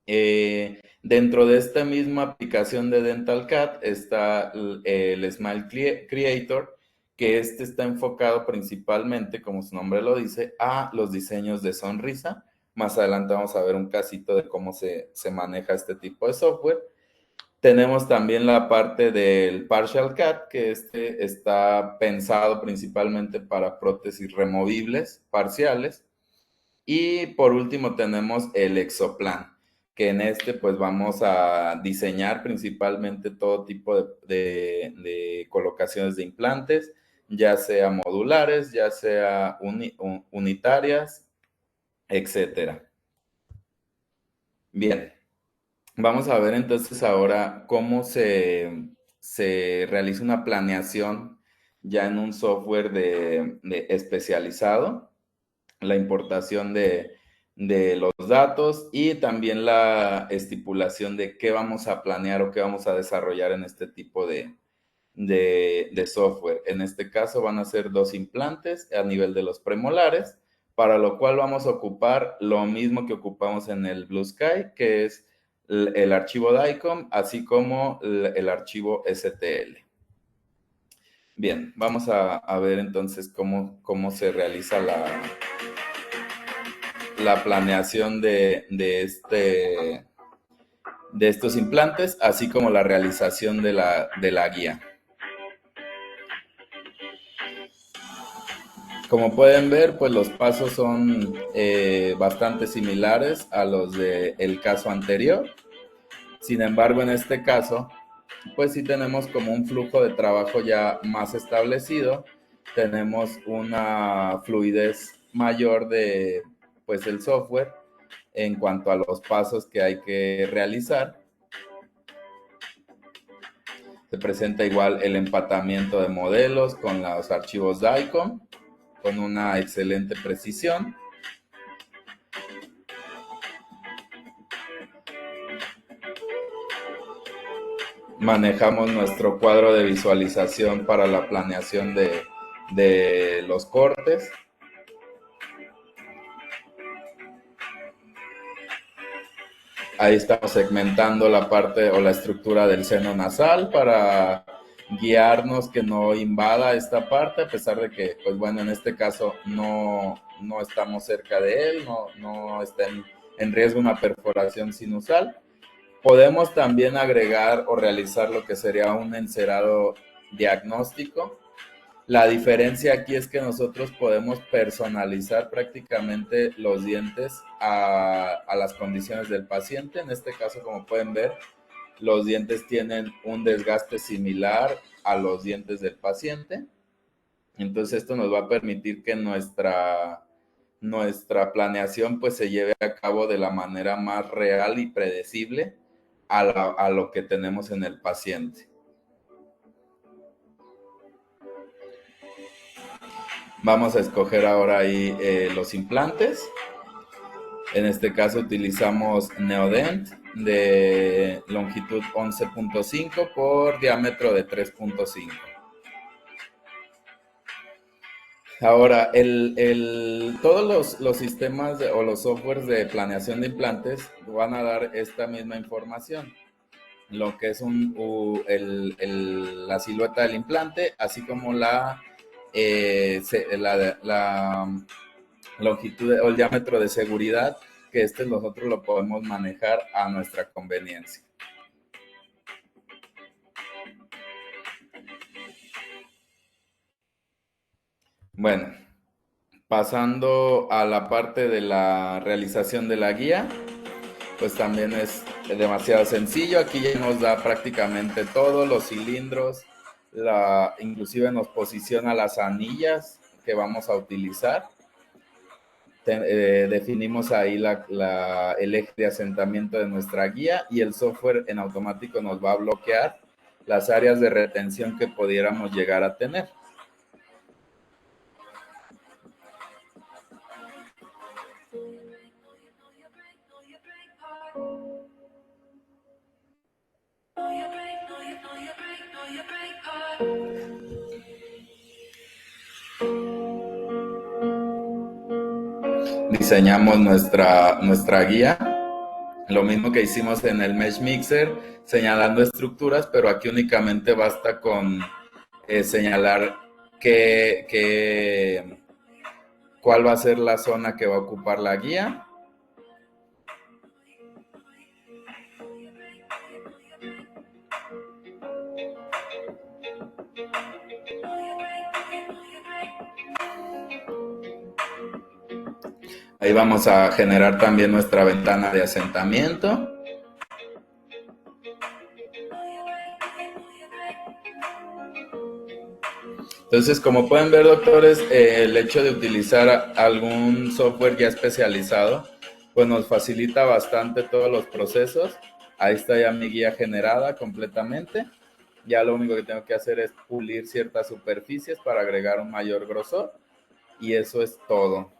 Dentro de esta misma aplicación de Dental CAD está el Smile Creator, que este está enfocado principalmente, como su nombre lo dice, a los diseños de sonrisa. Más adelante vamos a ver un casito de cómo se maneja este tipo de software. Tenemos también la parte del Partial CAD, que este está pensado principalmente para prótesis removibles parciales. Y por último tenemos el Exoplan, que en este pues vamos a diseñar principalmente todo tipo de colocaciones de implantes, ya sea modulares, ya sea unitarias, etcétera. Bien, vamos a ver entonces ahora cómo se realiza una planeación ya en un software de especializado, la importación de los datos y también la estipulación de qué vamos a planear o qué vamos a desarrollar en este tipo de software. En este caso van a ser 2 implantes a nivel de los premolares, para lo cual vamos a ocupar lo mismo que ocupamos en el Blue Sky, que es el archivo DICOM, así como el archivo STL. Bien, vamos a ver entonces cómo se realiza la planeación de estos implantes, así como la realización de la guía. Como pueden ver, pues los pasos son bastante similares a los del caso anterior. Sin embargo, en este caso, pues sí tenemos como un flujo de trabajo ya más establecido. Tenemos una fluidez mayor de pues el software en cuanto a los pasos que hay que realizar. Se presenta igual el empatamiento de modelos con los archivos DICOM con una excelente precisión. Manejamos nuestro cuadro de visualización para la planeación de los cortes. Ahí estamos segmentando la parte o la estructura del seno nasal para guiarnos que no invada esta parte, a pesar de que, pues bueno, en este caso no estamos cerca de él, no está en riesgo una perforación sinusal. Podemos también agregar o realizar lo que sería un encerado diagnóstico. La diferencia aquí es que nosotros podemos personalizar prácticamente los dientes a las condiciones del paciente. En este caso, como pueden ver, los dientes tienen un desgaste similar a los dientes del paciente. Entonces esto nos va a permitir que nuestra planeación pues se lleve a cabo de la manera más real y predecible a lo que tenemos en el paciente. Vamos a escoger ahora ahí los implantes. En este caso utilizamos Neodent de longitud 11.5 por diámetro de 3.5. Ahora, todos los sistemas o los softwares de planeación de implantes van a dar esta misma información, lo que es la silueta del implante, así como la longitud o el diámetro de seguridad, que nosotros lo podemos manejar a nuestra conveniencia. Bueno, pasando a la parte de la realización de la guía, pues también es demasiado sencillo. Aquí ya nos da prácticamente todos los cilindros, inclusive nos posiciona las anillas que vamos a utilizar. Definimos ahí el eje de asentamiento de nuestra guía y el software en automático nos va a bloquear las áreas de retención que pudiéramos llegar a tener. Diseñamos nuestra guía, lo mismo que hicimos en el Mesh Mixer, señalando estructuras, pero aquí únicamente basta con señalar cuál va a ser la zona que va a ocupar la guía. Ahí vamos a generar también nuestra ventana de asentamiento. Entonces, como pueden ver, doctores, el hecho de utilizar algún software ya especializado, pues nos facilita bastante todos los procesos. Ahí está ya mi guía generada completamente. Ya lo único que tengo que hacer es pulir ciertas superficies para agregar un mayor grosor. Y eso es todo.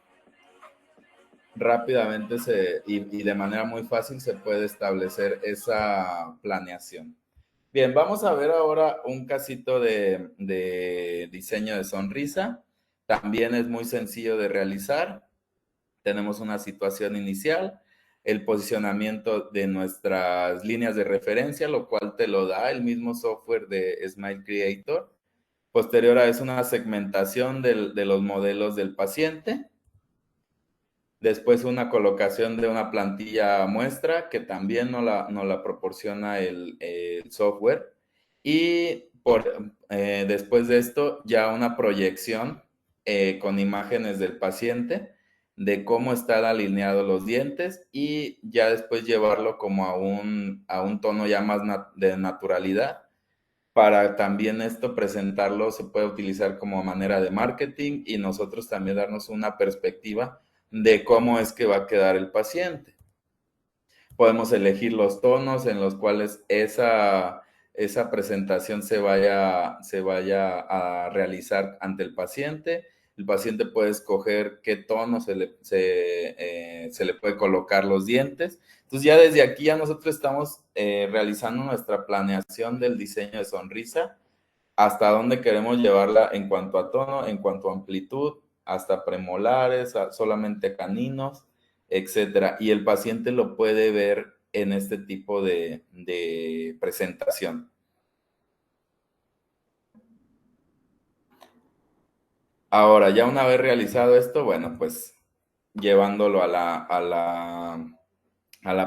Rápidamente y de manera muy fácil se puede establecer esa planeación. Bien, vamos a ver ahora un casito de diseño de sonrisa. También es muy sencillo de realizar. Tenemos una situación inicial, el posicionamiento de nuestras líneas de referencia, lo cual te lo da el mismo software de Smile Creator. Posterior a eso, una segmentación de los modelos del paciente. Después una colocación de una plantilla muestra que también nos la proporciona el software. Y después de esto ya una proyección con imágenes del paciente de cómo están alineados los dientes y ya después llevarlo como a un tono ya más de naturalidad. Para también esto presentarlo se puede utilizar como manera de marketing y nosotros también darnos una perspectiva de cómo es que va a quedar el paciente. Podemos elegir los tonos en los cuales esa presentación se vaya a realizar ante el paciente. El paciente puede escoger qué tono se le puede colocar los dientes. Entonces ya desde aquí ya nosotros estamos realizando nuestra planeación del diseño de sonrisa, hasta dónde queremos llevarla en cuanto a tono, en cuanto a amplitud, hasta premolares, solamente caninos, etcétera. Y el paciente lo puede ver en este tipo de presentación. Ahora, ya una vez realizado esto, bueno, pues llevándolo a la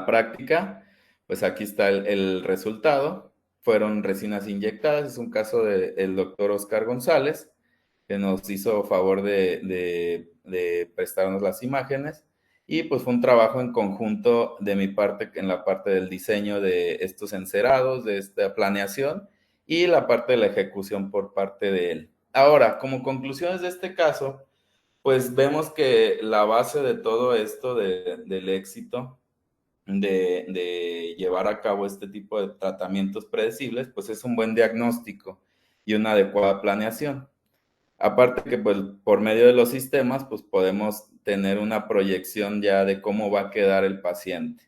práctica, Pues aquí está el resultado. Fueron resinas inyectadas. Es un caso del doctor Oscar González, que nos hizo favor de prestarnos las imágenes. Y pues fue un trabajo en conjunto de mi parte, en la parte del diseño de estos encerados, de esta planeación, y la parte de la ejecución por parte de él. Ahora, como conclusiones de este caso, pues vemos que la base de todo esto del éxito de llevar a cabo este tipo de tratamientos predecibles, pues es un buen diagnóstico y una adecuada planeación. Aparte que pues por medio de los sistemas pues podemos tener una proyección ya de cómo va a quedar el paciente.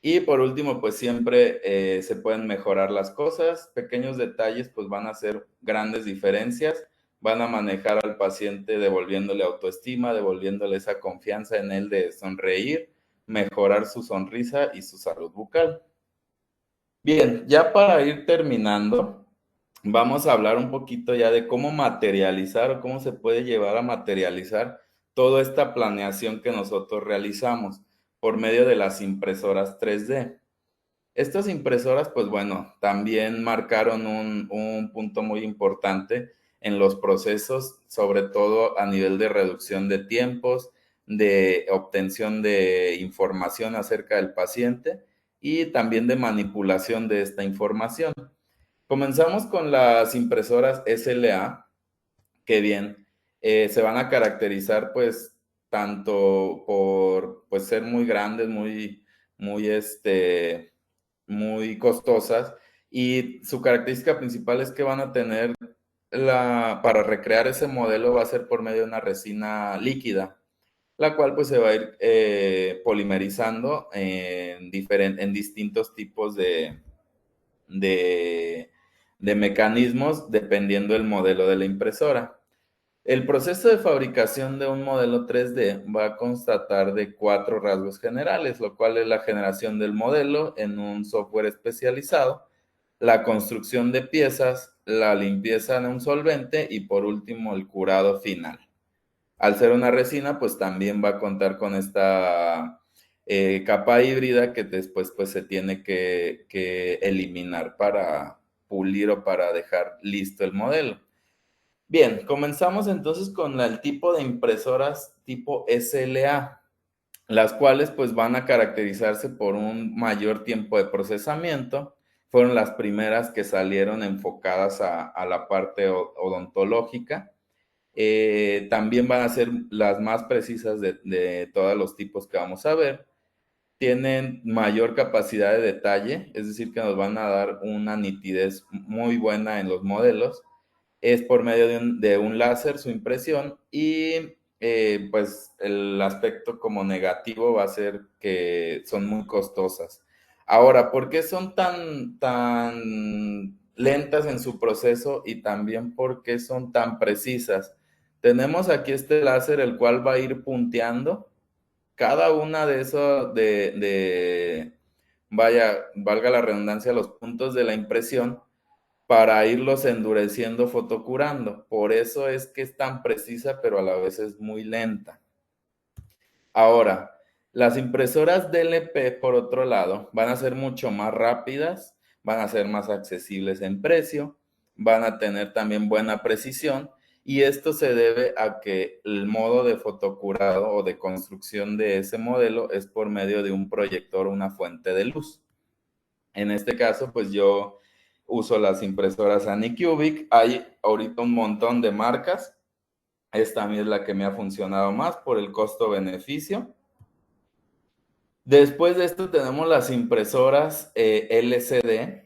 Y por último pues siempre se pueden mejorar las cosas, pequeños detalles pues van a hacer grandes diferencias, van a manejar al paciente devolviéndole autoestima, devolviéndole esa confianza en él de sonreír, mejorar su sonrisa y su salud bucal. Bien, ya para ir terminando, vamos a hablar un poquito ya de cómo materializar o cómo se puede llevar a materializar toda esta planeación que nosotros realizamos por medio de las impresoras 3D. Estas impresoras, pues bueno, también marcaron un punto muy importante en los procesos, sobre todo a nivel de reducción de tiempos, de obtención de información acerca del paciente y también de manipulación de esta información. Comenzamos con las impresoras SLA, que bien, se van a caracterizar pues tanto por pues ser muy grandes, muy, muy costosas, y su característica principal es que van a tener para recrear ese modelo va a ser por medio de una resina líquida, la cual pues se va a ir polimerizando en distintos tipos de, de mecanismos dependiendo del modelo de la impresora. El proceso de fabricación de un modelo 3D va a constatar de cuatro rasgos generales, lo cual es la generación del modelo en un software especializado, la construcción de piezas, la limpieza en un solvente y por último el curado final. Al ser una resina, pues también va a contar con esta capa híbrida que después pues se tiene que eliminar para pulir o para dejar listo el modelo. Bien, comenzamos entonces con el tipo de impresoras tipo SLA, las cuales pues van a caracterizarse por un mayor tiempo de procesamiento. Fueron las primeras que salieron enfocadas a la parte odontológica. También van a ser las más precisas de todos los tipos que vamos a ver. Tienen mayor capacidad de detalle, es decir, que nos van a dar una nitidez muy buena en los modelos. Es por medio de un láser su impresión y pues el aspecto como negativo va a ser que son muy costosas. Ahora, ¿por qué son tan lentas en su proceso y también por qué son tan precisas? Tenemos aquí este láser el cual va a ir punteando cada una de esos, vaya, valga la redundancia, los puntos de la impresión para irlos endureciendo fotocurando. Por eso es que es tan precisa, pero a la vez es muy lenta. Ahora, las impresoras DLP, por otro lado, van a ser mucho más rápidas, van a ser más accesibles en precio, van a tener también buena precisión y esto se debe a que el modo de fotocurado o de construcción de ese modelo es por medio de un proyector o una fuente de luz. En este caso, pues yo uso las impresoras Anycubic. Hay ahorita un montón de marcas. Esta a mí es la que me ha funcionado más por el costo-beneficio. Después de esto tenemos las impresoras LCD,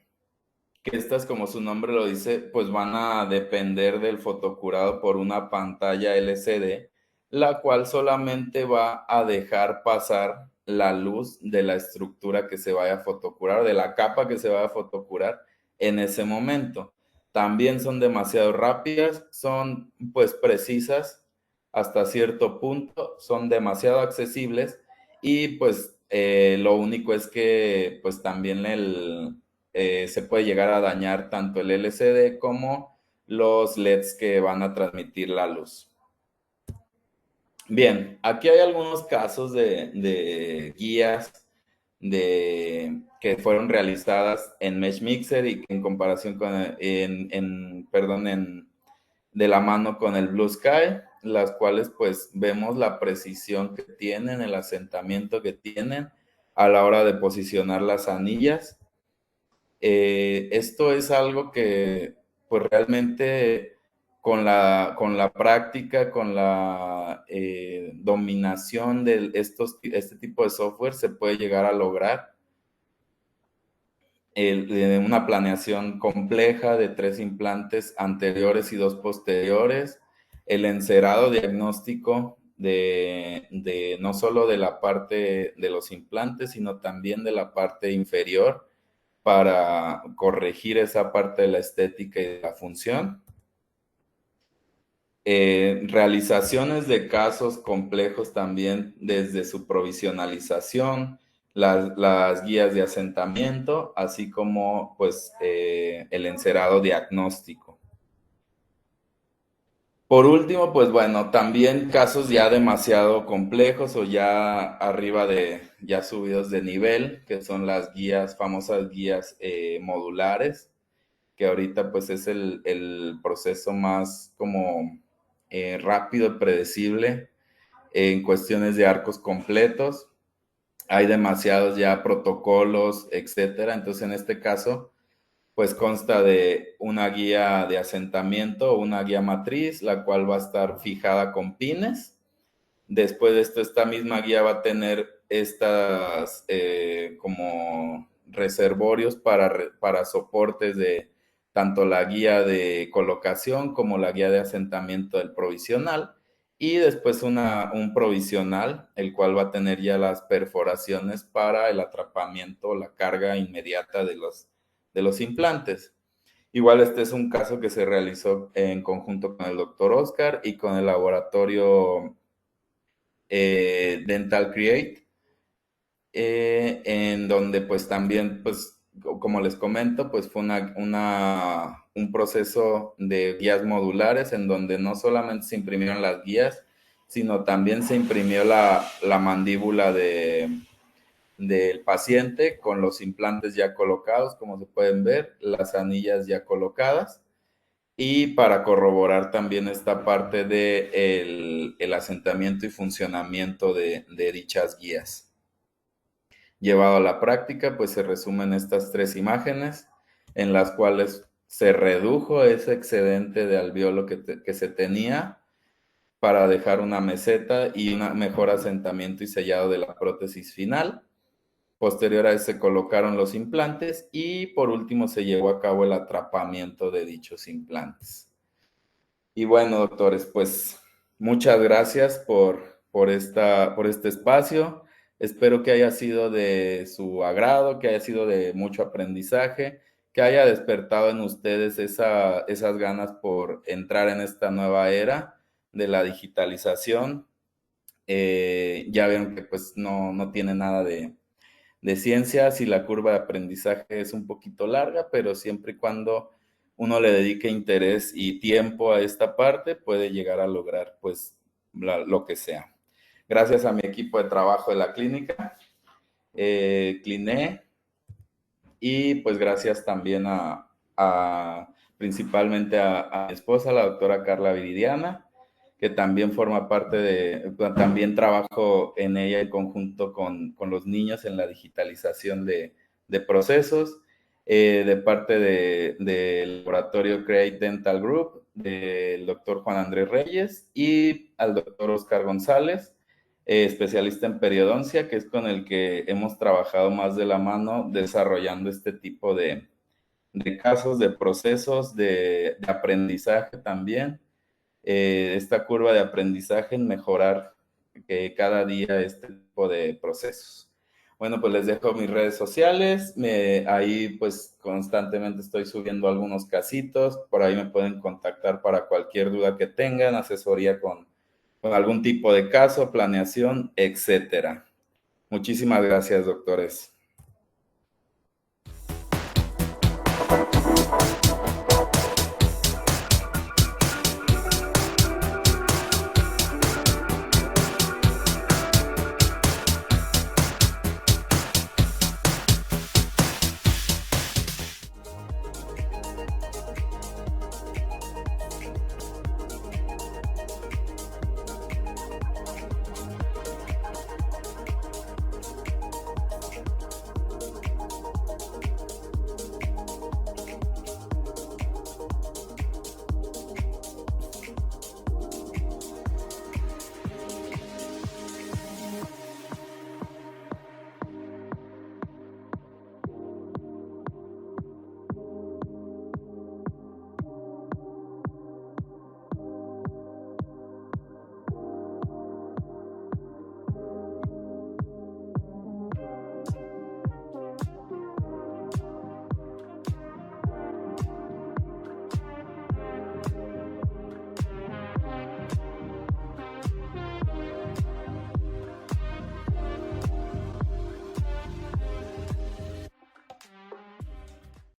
que estas, como su nombre lo dice, pues van a depender del fotocurado por una pantalla LCD, la cual solamente va a dejar pasar la luz de la estructura que se vaya a fotocurar, de la capa que se vaya a fotocurar en ese momento. También son demasiado rápidas, son pues precisas hasta cierto punto, son demasiado accesibles y pues lo único es que pues también se puede llegar a dañar tanto el LCD como los LEDs que van a transmitir la luz. Bien, aquí hay algunos casos de guías que fueron realizadas en Mesh Mixer y en comparación con, de la mano con el Blue Sky, las cuales pues vemos la precisión que tienen, el asentamiento que tienen a la hora de posicionar las anillas. Esto es algo que pues realmente con la práctica, con la dominación de este tipo de software se puede llegar a lograr una planeación compleja de 3 implantes anteriores y 2 posteriores, el encerado diagnóstico de no solo de la parte de los implantes, sino también de la parte inferior para corregir esa parte de la estética y de la función. Realizaciones de casos complejos también desde su provisionalización, las guías de asentamiento, así como pues el encerado diagnóstico. Por último, pues bueno, también casos ya demasiado complejos o ya arriba ya subidos de nivel, que son las guías, famosas guías modulares, que ahorita pues es el proceso más como rápido y predecible en cuestiones de arcos completos. Hay demasiados ya protocolos, etcétera. Entonces, en este caso, pues consta de una guía de asentamiento o una guía matriz, la cual va a estar fijada con pines. Después de esto, esta misma guía va a tener estas como reservorios para soportes de tanto la guía de colocación como la guía de asentamiento del provisional. Y después un provisional, el cual va a tener ya las perforaciones para el atrapamiento o la carga inmediata de los implantes. Igual este es un caso que se realizó en conjunto con el doctor Oscar y con el laboratorio Dental Create, en donde pues también, pues como les comento, pues fue un proceso de guías modulares en donde no solamente se imprimieron las guías, sino también se imprimió la mandíbula del paciente con los implantes ya colocados, como se pueden ver, las anillas ya colocadas. Y para corroborar también esta parte de el asentamiento y funcionamiento de dichas guías. Llevado a la práctica, pues se resumen estas 3 imágenes en las cuales se redujo ese excedente de alveolo que se tenía para dejar una meseta y un mejor asentamiento y sellado de la prótesis final. Posterior a eso se colocaron los implantes y por último se llevó a cabo el atrapamiento de dichos implantes. Y bueno, doctores, pues muchas gracias por este espacio. Espero que haya sido de su agrado, que haya sido de mucho aprendizaje, que haya despertado en ustedes esas ganas por entrar en esta nueva era de la digitalización. Ya vieron que pues no tiene nada de ciencias y la curva de aprendizaje es un poquito larga, pero siempre y cuando uno le dedique interés y tiempo a esta parte, puede llegar a lograr pues lo que sea. Gracias a mi equipo de trabajo de la clínica, Cliné, y pues gracias también principalmente a mi esposa, la doctora Carla Viridiana, que también forma parte también trabajo en ella en conjunto con los niños en la digitalización de procesos, de parte del laboratorio Create Dental Group, del doctor Juan Andrés Reyes y al doctor Oscar González, especialista en periodoncia, que es con el que hemos trabajado más de la mano desarrollando este tipo de casos, de procesos, de aprendizaje también, esta curva de aprendizaje en mejorar cada día este tipo de procesos. Bueno, pues les dejo mis redes sociales, ahí pues constantemente estoy subiendo algunos casitos, por ahí me pueden contactar para cualquier duda que tengan, asesoría con algún tipo de caso, planeación, etcétera. Muchísimas gracias, doctores.